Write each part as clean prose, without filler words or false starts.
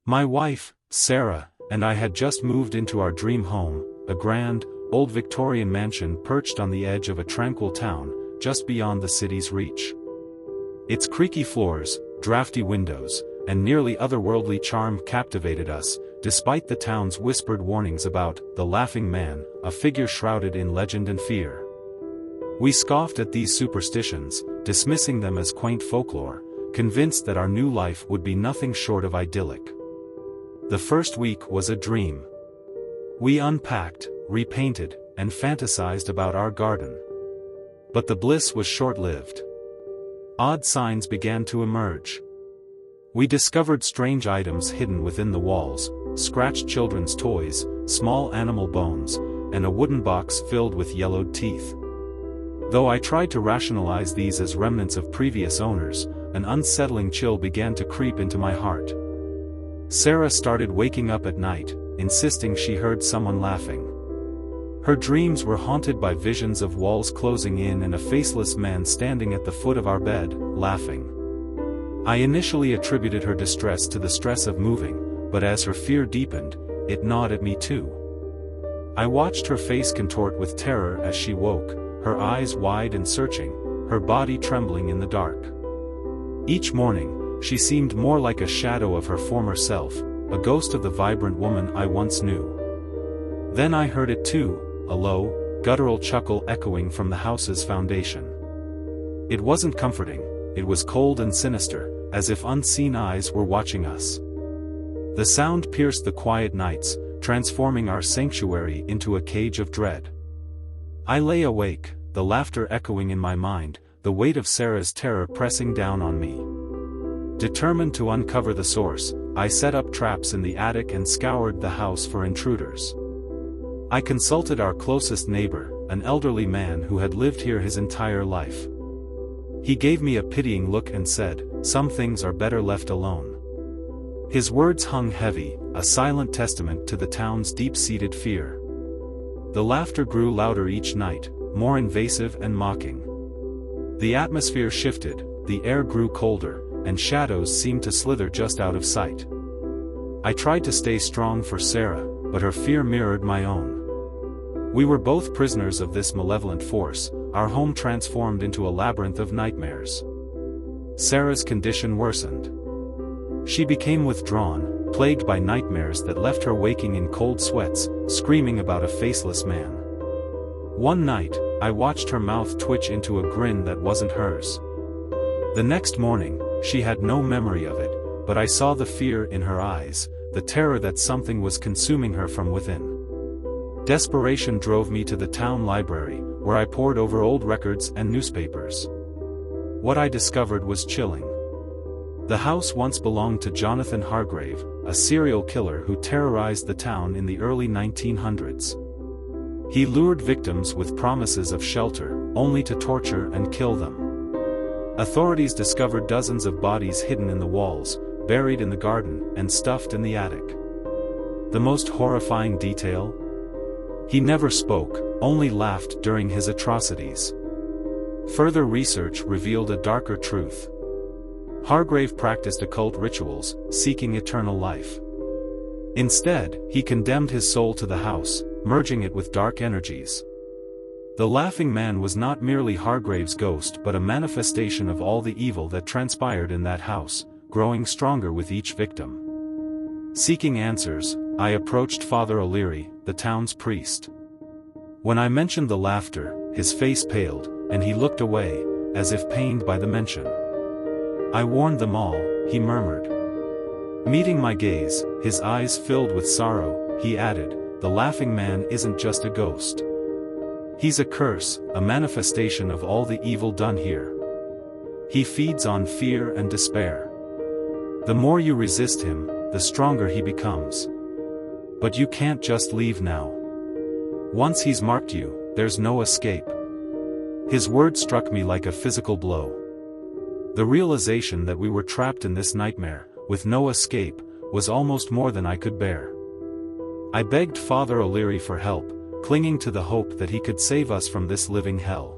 My wife, Sarah, and I had just moved into our dream home, a grand, old Victorian mansion perched on the edge of a tranquil town, just beyond the city's reach. Its creaky floors, drafty windows, and nearly otherworldly charm captivated us, despite the town's whispered warnings about the laughing man, a figure shrouded in legend and fear. We scoffed at these superstitions, dismissing them as quaint folklore, convinced that our new life would be nothing short of idyllic. The first week was a dream. We unpacked, repainted, and fantasized about our garden. But the bliss was short-lived. Odd signs began to emerge. We discovered strange items hidden within the walls, scratched children's toys, small animal bones, and a wooden box filled with yellowed teeth. Though I tried to rationalize these as remnants of previous owners, an unsettling chill began to creep into my heart. Sarah started waking up at night, insisting she heard someone laughing. Her dreams were haunted by visions of walls closing in and a faceless man standing at the foot of our bed, laughing. I initially attributed her distress to the stress of moving, but as her fear deepened, it gnawed at me too. I watched her face contort with terror as she woke, her eyes wide and searching, her body trembling in the dark. Each morning, she seemed more like a shadow of her former self, a ghost of the vibrant woman I once knew. Then I heard it too, a low, guttural chuckle echoing from the house's foundation. It wasn't comforting, it was cold and sinister, as if unseen eyes were watching us. The sound pierced the quiet nights, transforming our sanctuary into a cage of dread. I lay awake, the laughter echoing in my mind, the weight of Sarah's terror pressing down on me. Determined to uncover the source, I set up traps in the attic and scoured the house for intruders. I consulted our closest neighbor, an elderly man who had lived here his entire life. He gave me a pitying look and said, "Some things are better left alone." His words hung heavy, a silent testament to the town's deep-seated fear. The laughter grew louder each night, more invasive and mocking. The atmosphere shifted, the air grew colder, and shadows seemed to slither just out of sight. I tried to stay strong for Sarah, but her fear mirrored my own. We were both prisoners of this malevolent force, our home transformed into a labyrinth of nightmares. Sarah's condition worsened. She became withdrawn, plagued by nightmares that left her waking in cold sweats, screaming about a faceless man. One night, I watched her mouth twitch into a grin that wasn't hers. The next morning, she had no memory of it, but I saw the fear in her eyes, the terror that something was consuming her from within. Desperation drove me to the town library, where I pored over old records and newspapers. What I discovered was chilling. The house once belonged to Jonathan Hargrave, a serial killer who terrorized the town in the early 1900s. He lured victims with promises of shelter, only to torture and kill them. Authorities discovered dozens of bodies hidden in the walls, buried in the garden, and stuffed in the attic. The most horrifying detail? He never spoke, only laughed during his atrocities. Further research revealed a darker truth. Hargrave practiced occult rituals, seeking eternal life. Instead, he condemned his soul to the house, merging it with dark energies. The laughing man was not merely Hargrave's ghost but a manifestation of all the evil that transpired in that house, growing stronger with each victim. Seeking answers, I approached Father O'Leary, the town's priest. When I mentioned the laughter, his face paled, and he looked away, as if pained by the mention. "I warned them all," he murmured. Meeting my gaze, his eyes filled with sorrow, he added, "The laughing man isn't just a ghost. He's a curse, a manifestation of all the evil done here. He feeds on fear and despair. The more you resist him, the stronger he becomes. But you can't just leave now. Once he's marked you, there's no escape." His words struck me like a physical blow. The realization that we were trapped in this nightmare, with no escape, was almost more than I could bear. I begged Father O'Leary for help, clinging to the hope that he could save us from this living hell.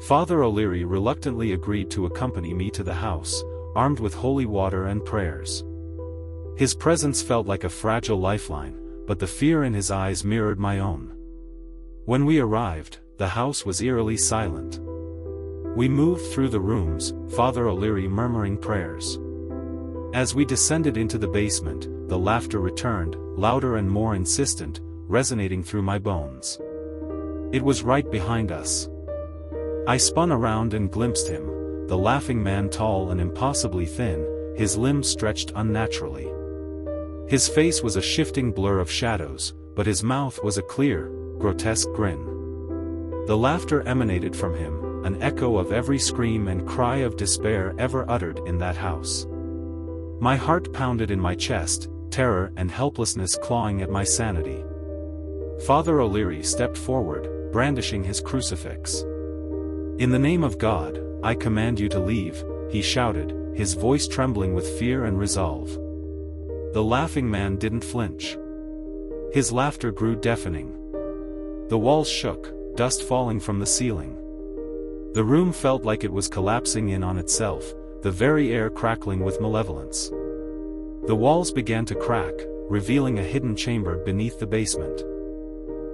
Father O'Leary reluctantly agreed to accompany me to the house, armed with holy water and prayers. His presence felt like a fragile lifeline, but the fear in his eyes mirrored my own. When we arrived, the house was eerily silent. We moved through the rooms, Father O'Leary murmuring prayers. As we descended into the basement, the laughter returned, louder and more insistent, resonating through my bones. It was right behind us. I spun around and glimpsed him, the laughing man, tall and impossibly thin, his limbs stretched unnaturally. His face was a shifting blur of shadows, but his mouth was a clear, grotesque grin. The laughter emanated from him, an echo of every scream and cry of despair ever uttered in that house. My heart pounded in my chest, terror and helplessness clawing at my sanity. Father O'Leary stepped forward, brandishing his crucifix. "In the name of God, I command you to leave," he shouted, his voice trembling with fear and resolve. The laughing man didn't flinch. His laughter grew deafening. The walls shook, dust falling from the ceiling. The room felt like it was collapsing in on itself, the very air crackling with malevolence. The walls began to crack, revealing a hidden chamber beneath the basement.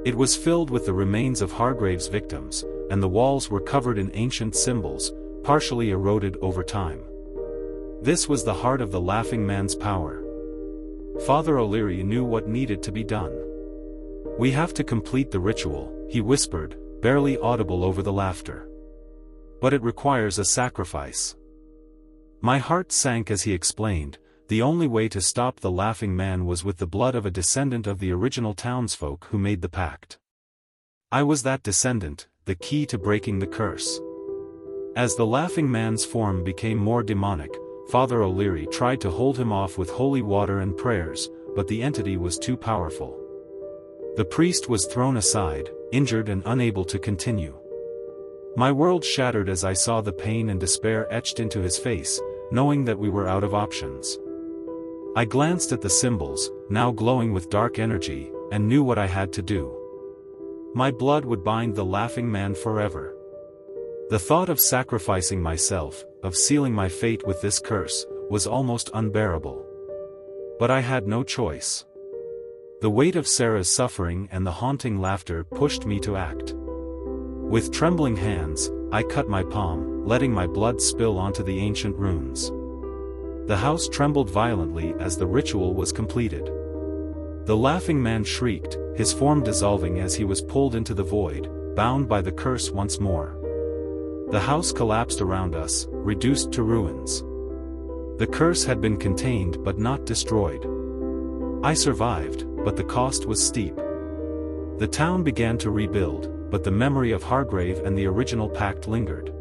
It was filled with the remains of Hargrave's victims, and the walls were covered in ancient symbols, partially eroded over time. This was the heart of the laughing man's power. Father O'Leary knew what needed to be done. "We have to complete the ritual," he whispered, barely audible over the laughter. "But it requires a sacrifice." My heart sank as he explained, the only way to stop the laughing man was with the blood of a descendant of the original townsfolk who made the pact. I was that descendant, the key to breaking the curse. As the laughing man's form became more demonic, Father O'Leary tried to hold him off with holy water and prayers, but the entity was too powerful. The priest was thrown aside, injured and unable to continue. My world shattered as I saw the pain and despair etched into his face, knowing that we were out of options. I glanced at the symbols, now glowing with dark energy, and knew what I had to do. My blood would bind the laughing man forever. The thought of sacrificing myself, of sealing my fate with this curse, was almost unbearable. But I had no choice. The weight of Sarah's suffering and the haunting laughter pushed me to act. With trembling hands, I cut my palm, letting my blood spill onto the ancient runes. The house trembled violently as the ritual was completed. The laughing man shrieked, his form dissolving as he was pulled into the void, bound by the curse once more. The house collapsed around us, reduced to ruins. The curse had been contained but not destroyed. I survived, but the cost was steep. The town began to rebuild, but the memory of Hargrave and the original pact lingered.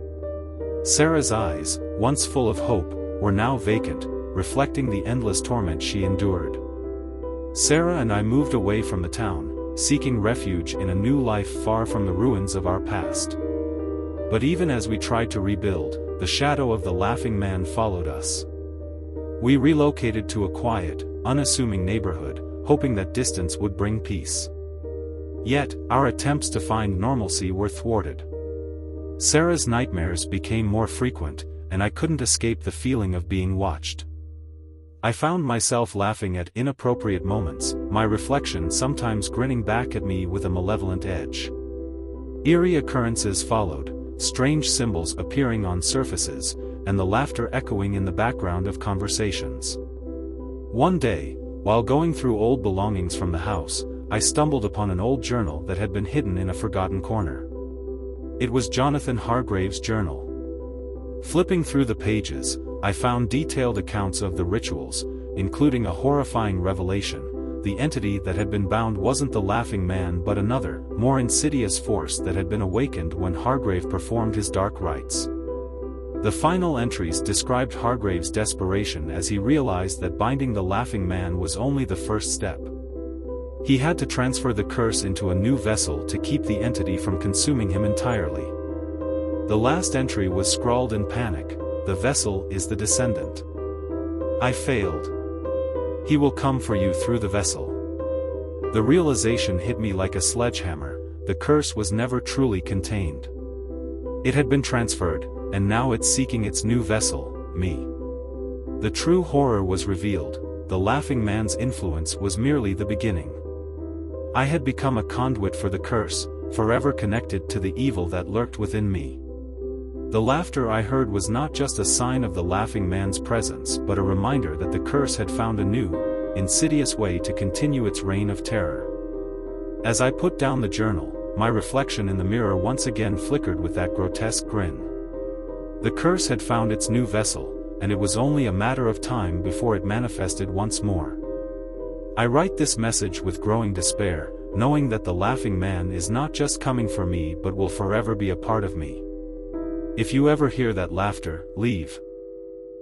Sarah's eyes, once full of hope, were now vacant, reflecting the endless torment she endured. Sarah and I moved away from the town, seeking refuge in a new life far from the ruins of our past. But even as we tried to rebuild, the shadow of the laughing man followed us. We relocated to a quiet, unassuming neighborhood, hoping that distance would bring peace. Yet, our attempts to find normalcy were thwarted. Sarah's nightmares became more frequent, and I couldn't escape the feeling of being watched. I found myself laughing at inappropriate moments, my reflection sometimes grinning back at me with a malevolent edge. Eerie occurrences followed, strange symbols appearing on surfaces, and the laughter echoing in the background of conversations. One day, while going through old belongings from the house, I stumbled upon an old journal that had been hidden in a forgotten corner. It was Jonathan Hargrave's journal. Flipping through the pages, I found detailed accounts of the rituals, including a horrifying revelation: the entity that had been bound wasn't the laughing man but another, more insidious force that had been awakened when Hargrave performed his dark rites. The final entries described Hargrave's desperation as he realized that binding the laughing man was only the first step. He had to transfer the curse into a new vessel to keep the entity from consuming him entirely. The last entry was scrawled in panic: "The vessel is the descendant. I failed. He will come for you through the vessel." The realization hit me like a sledgehammer: the curse was never truly contained. It had been transferred, and now it's seeking its new vessel, me. The true horror was revealed: the laughing man's influence was merely the beginning. I had become a conduit for the curse, forever connected to the evil that lurked within me. The laughter I heard was not just a sign of the laughing man's presence but a reminder that the curse had found a new, insidious way to continue its reign of terror. As I put down the journal, my reflection in the mirror once again flickered with that grotesque grin. The curse had found its new vessel, and it was only a matter of time before it manifested once more. I write this message with growing despair, knowing that the laughing man is not just coming for me but will forever be a part of me. If you ever hear that laughter, leave.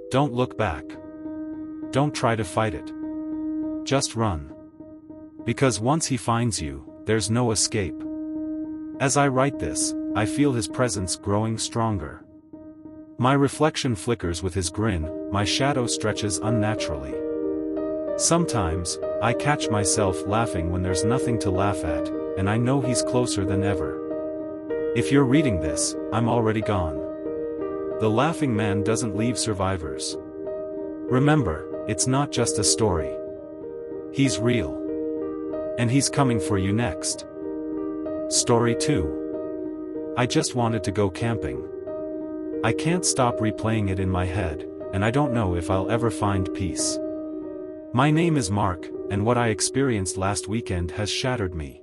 Don't look back. Don't try to fight it. Just run. Because once he finds you, there's no escape. As I write this, I feel his presence growing stronger. My reflection flickers with his grin, my shadow stretches unnaturally. Sometimes, I catch myself laughing when there's nothing to laugh at, and I know he's closer than ever. If you're reading this, I'm already gone. The laughing man doesn't leave survivors. Remember, it's not just a story. He's real. And he's coming for you next. Story 2. I just wanted to go camping. I can't stop replaying it in my head, and I don't know if I'll ever find peace. My name is Mark, and what I experienced last weekend has shattered me.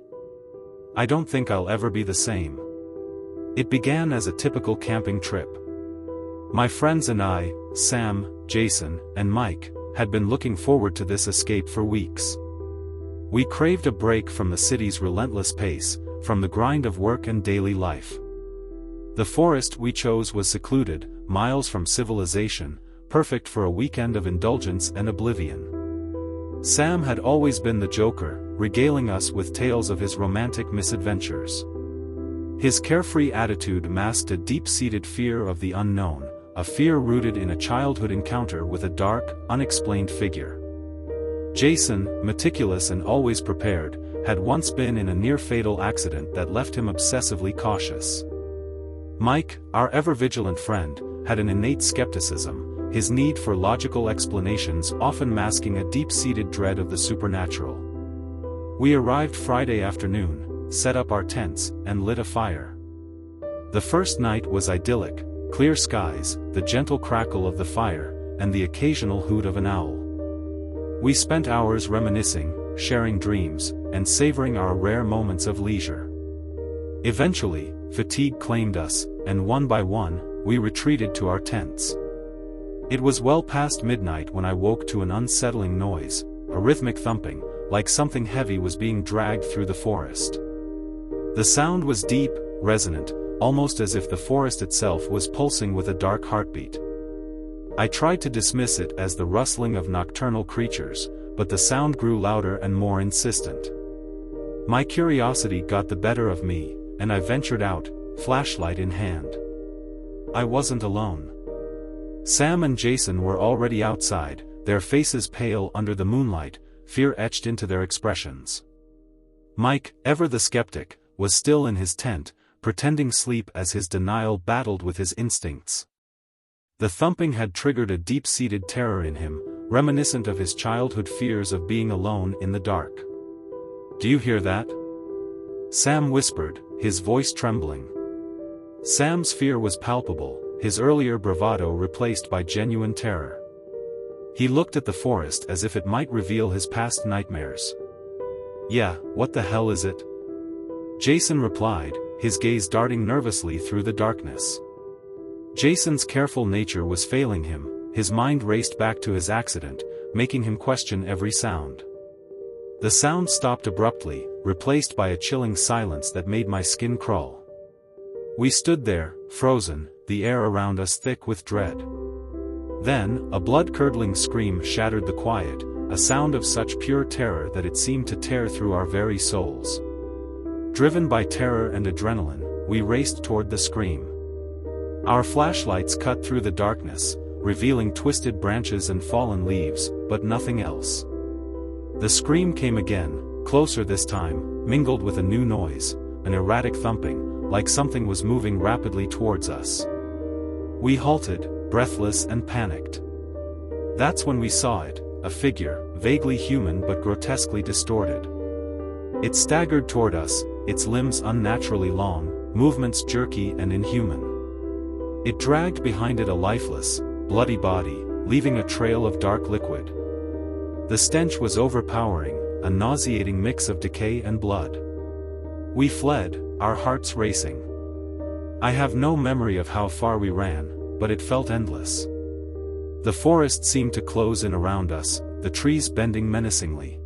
I don't think I'll ever be the same. It began as a typical camping trip. My friends and I, Sam, Jason, and Mike, had been looking forward to this escape for weeks. We craved a break from the city's relentless pace, from the grind of work and daily life. The forest we chose was secluded, miles from civilization, perfect for a weekend of indulgence and oblivion. Sam had always been the joker, regaling us with tales of his romantic misadventures. His carefree attitude masked a deep-seated fear of the unknown, a fear rooted in a childhood encounter with a dark, unexplained figure. Jason, meticulous and always prepared, had once been in a near-fatal accident that left him obsessively cautious. Mike, our ever-vigilant friend, had an innate skepticism, his need for logical explanations often masking a deep-seated dread of the supernatural. We arrived Friday afternoon, set up our tents, and lit a fire. The first night was idyllic, clear skies, the gentle crackle of the fire, and the occasional hoot of an owl. We spent hours reminiscing, sharing dreams, and savoring our rare moments of leisure. Eventually, fatigue claimed us, and one by one, we retreated to our tents. It was well past midnight when I woke to an unsettling noise, a rhythmic thumping, like something heavy was being dragged through the forest. The sound was deep, resonant, almost as if the forest itself was pulsing with a dark heartbeat. I tried to dismiss it as the rustling of nocturnal creatures, but the sound grew louder and more insistent. My curiosity got the better of me, and I ventured out, flashlight in hand. I wasn't alone. Sam and Jason were already outside, their faces pale under the moonlight, fear etched into their expressions. Mike, ever the skeptic, was still in his tent, pretending sleep as his denial battled with his instincts. The thumping had triggered a deep-seated terror in him, reminiscent of his childhood fears of being alone in the dark. "Do you hear that?" Sam whispered, his voice trembling. Sam's fear was palpable, his earlier bravado replaced by genuine terror. He looked at the forest as if it might reveal his past nightmares. "Yeah, what the hell is it?" Jason replied, his gaze darting nervously through the darkness. Jason's careful nature was failing him, his mind raced back to his accident, making him question every sound. The sound stopped abruptly, replaced by a chilling silence that made my skin crawl. We stood there, frozen, the air around us thick with dread. Then, a blood-curdling scream shattered the quiet, a sound of such pure terror that it seemed to tear through our very souls. Driven by terror and adrenaline, we raced toward the scream. Our flashlights cut through the darkness, revealing twisted branches and fallen leaves, but nothing else. The scream came again, closer this time, mingled with a new noise, an erratic thumping, like something was moving rapidly towards us. We halted, breathless and panicked. That's when we saw it, a figure, vaguely human but grotesquely distorted. It staggered toward us, its limbs unnaturally long, movements jerky and inhuman. It dragged behind it a lifeless, bloody body, leaving a trail of dark liquid. The stench was overpowering, a nauseating mix of decay and blood. We fled, our hearts racing. I have no memory of how far we ran, but it felt endless. The forest seemed to close in around us, the trees bending menacingly.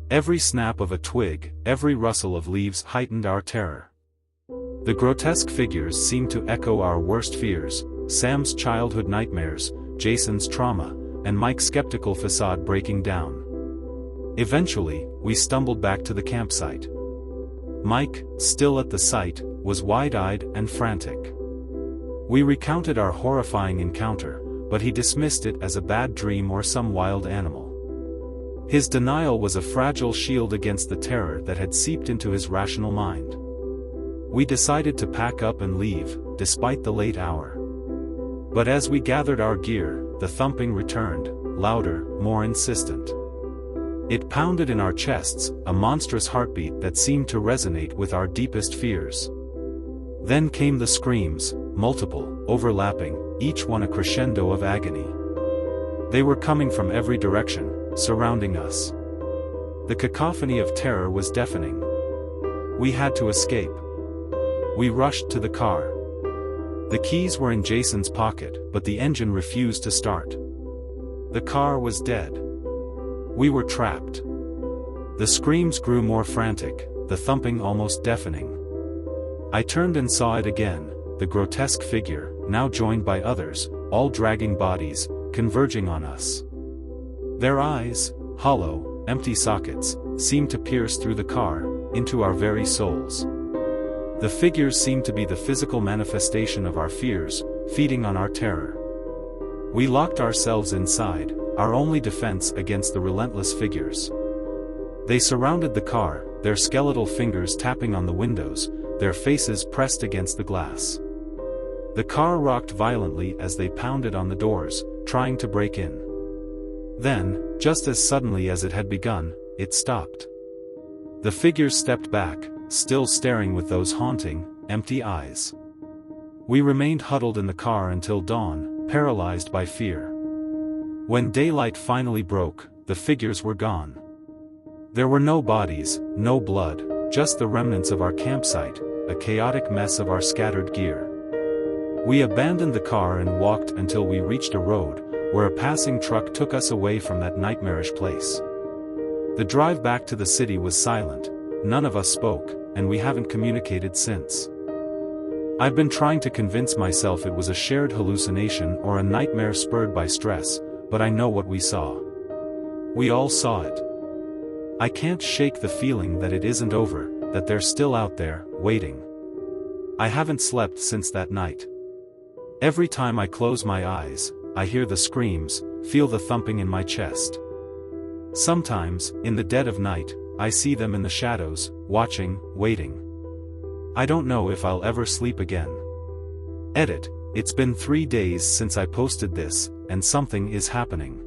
Every snap of a twig, every rustle of leaves heightened our terror. The grotesque figures seemed to echo our worst fears, Sam's childhood nightmares, Jason's trauma, and Mike's skeptical facade breaking down. Eventually, we stumbled back to the campsite. Mike, still at the site, was wide-eyed and frantic. We recounted our horrifying encounter, but he dismissed it as a bad dream or some wild animal. His denial was a fragile shield against the terror that had seeped into his rational mind. We decided to pack up and leave, despite the late hour. But as we gathered our gear, the thumping returned, louder, more insistent. It pounded in our chests, a monstrous heartbeat that seemed to resonate with our deepest fears. Then came the screams, multiple, overlapping, each one a crescendo of agony. They were coming from every direction, surrounding us. The cacophony of terror was deafening. We had to escape. We rushed to the car. The keys were in Jason's pocket, but the engine refused to start. The car was dead. We were trapped. The screams grew more frantic, the thumping almost deafening. I turned and saw it again, the grotesque figure, now joined by others, all dragging bodies, converging on us. Their eyes, hollow, empty sockets, seemed to pierce through the car, into our very souls. The figures seemed to be the physical manifestation of our fears, feeding on our terror. We locked ourselves inside, our only defense against the relentless figures. They surrounded the car, their skeletal fingers tapping on the windows, their faces pressed against the glass. The car rocked violently as they pounded on the doors, trying to break in. Then, just as suddenly as it had begun, it stopped. The figures stepped back, still staring with those haunting, empty eyes. We remained huddled in the car until dawn, paralyzed by fear. When daylight finally broke, the figures were gone. There were no bodies, no blood, just the remnants of our campsite, a chaotic mess of our scattered gear. We abandoned the car and walked until we reached a road, where a passing truck took us away from that nightmarish place. The drive back to the city was silent, none of us spoke, and we haven't communicated since. I've been trying to convince myself it was a shared hallucination or a nightmare spurred by stress, but I know what we saw. We all saw it. I can't shake the feeling that it isn't over, that they're still out there, waiting. I haven't slept since that night. Every time I close my eyes, I hear the screams, feel the thumping in my chest. Sometimes, in the dead of night, I see them in the shadows, watching, waiting. I don't know if I'll ever sleep again. Edit: it's been 3 days since I posted this, and something is happening.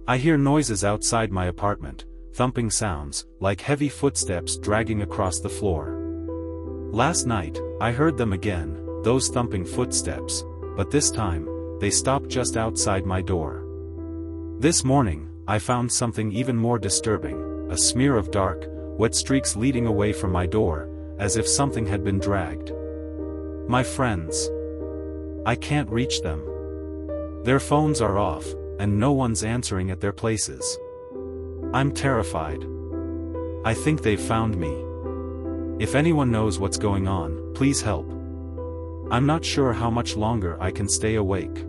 I hear noises outside my apartment, thumping sounds, like heavy footsteps dragging across the floor. Last night, I heard them again, those thumping footsteps, but this time, they stopped just outside my door. This morning, I found something even more disturbing, a smear of dark, wet streaks leading away from my door, as if something had been dragged. My friends. I can't reach them. Their phones are off, and no one's answering at their places. I'm terrified. I think they've found me. If anyone knows what's going on, please help. I'm not sure how much longer I can stay awake.